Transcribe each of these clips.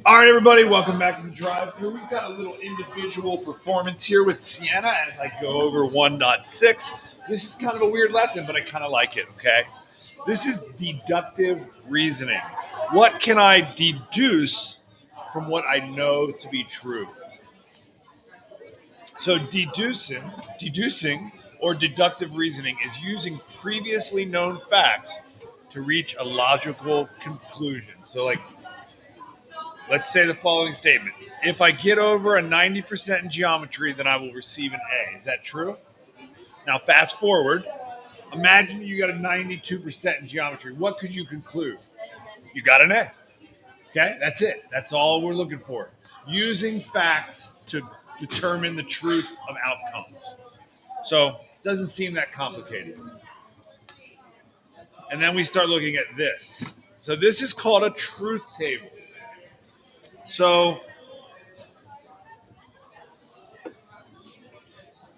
All right, everybody, welcome back to the drive-thru. We've got a little individual performance here with Sienna as I go over 1.6. This is kind of a weird lesson, but I kind of like it, okay? This is deductive reasoning. What can I deduce from what I know to be true? So deducing or deductive reasoning is using previously known facts to reach a logical conclusion. So like let's say the following statement. If I get over a 90% in geometry, then I will receive an A. Is that true? Now, fast forward. Imagine you got a 92% in geometry. What could you conclude? You got an A. Okay? That's it. That's all we're looking for. Using facts to determine the truth of outcomes. So, it doesn't seem that complicated. And then we start looking at this. So, this is called a truth table. So,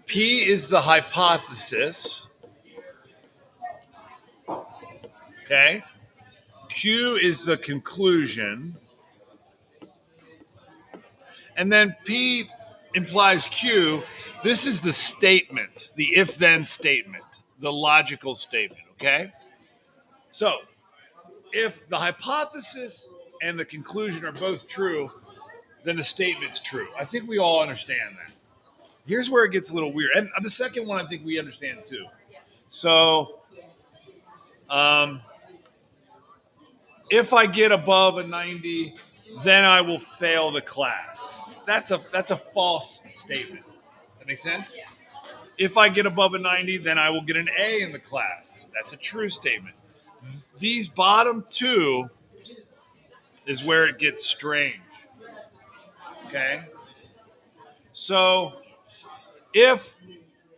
P is the hypothesis. Okay. Q is the conclusion. And then P implies Q. This is the statement, the if then statement, the logical statement. Okay. So if the hypothesis and the conclusion are both true, then the statement's true. I think we all understand that. Here's where it gets a little weird. And the second one, I think we understand too. So, if I get above a 90, then I will fail the class. That's a false statement. That makes sense? If I get above a 90, then I will get an A in the class. That's a true statement. These bottom two is where it gets strange. Okay? So if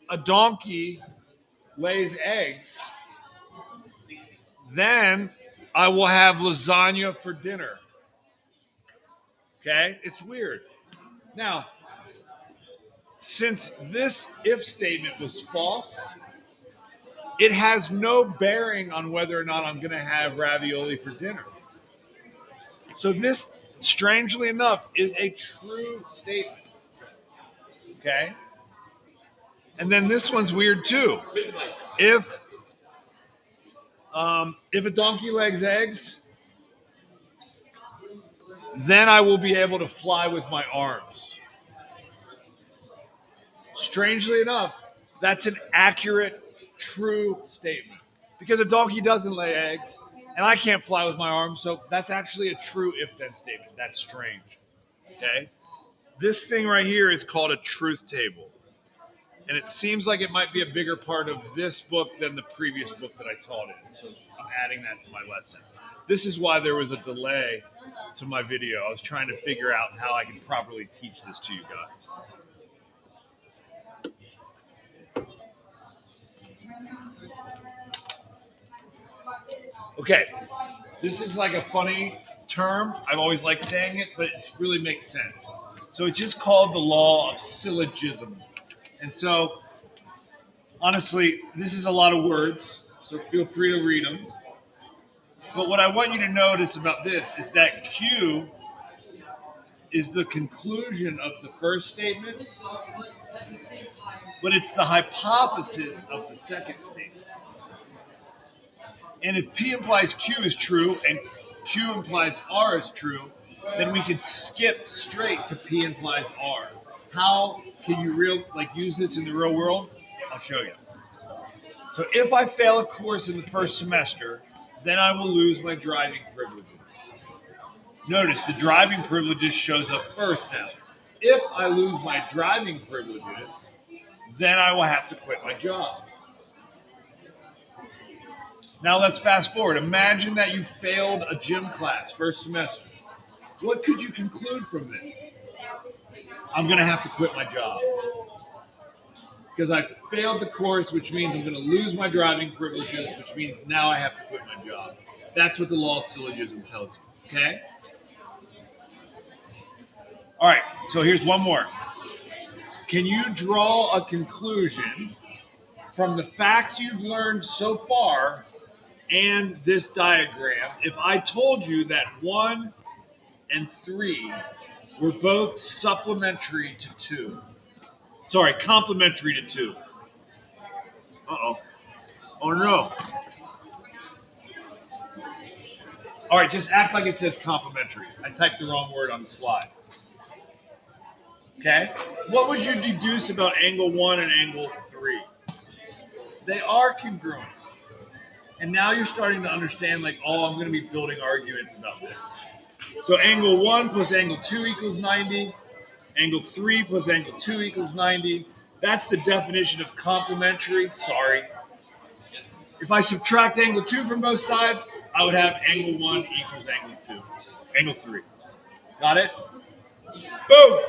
a donkey lays eggs, then I will have lasagna for dinner. Okay? It's weird. Now, since this if statement was false, it has no bearing on whether or not I'm going to have ravioli for dinner. So this, strangely enough, is a true statement. Okay? And then this one's weird too. If a donkey lays eggs, then I will be able to fly with my arms. Strangely enough, that's an accurate, true statement. Because a donkey doesn't lay eggs, and I can't fly with my arms, so that's actually a true if-then statement. That's strange. Okay? This thing right here is called a truth table. And it seems like it might be a bigger part of this book than the previous book that I taught in. So I'm adding that to my lesson. This is why there was a delay to my video. I was trying to figure out how I can properly teach this to you guys. Okay, this is like a funny term. I've always liked saying it, but it really makes sense. So it's just called the law of syllogism. And so, honestly, this is a lot of words, so feel free to read them. But what I want you to notice about this is that Q is the conclusion of the first statement, but it's the hypothesis of the second statement. And if P implies Q is true and Q implies R is true, then we could skip straight to P implies R. How can you use this in the real world? I'll show you. So if I fail a course in the first semester, then I will lose my driving privileges. Notice the driving privileges shows up first now. If I lose my driving privileges, then I will have to quit my job. Now let's fast forward. Imagine that you failed a gym class first semester. What could you conclude from this? I'm going to have to quit my job. Because I failed the course, which means I'm going to lose my driving privileges, which means now I have to quit my job. That's what the law of syllogism tells you. Okay? All right, so here's one more. Can you draw a conclusion from the facts you've learned so far and this diagram if I told you that 1 and 3 were both supplementary to 2. Sorry, complementary to 2. Uh-oh. Oh, no. All right, just act like it says complementary. I typed the wrong word on the slide. Okay? What would you deduce about angle 1 and angle 3? They are congruent. And now you're starting to understand, like, oh, I'm going to be building arguments about this. So angle 1 plus angle 2 equals 90. Angle 3 plus angle 2 equals 90. That's the definition of complementary. Sorry. If I subtract angle 2 from both sides, I would have angle 1 equals angle 2. Angle 3. Got it? Boom!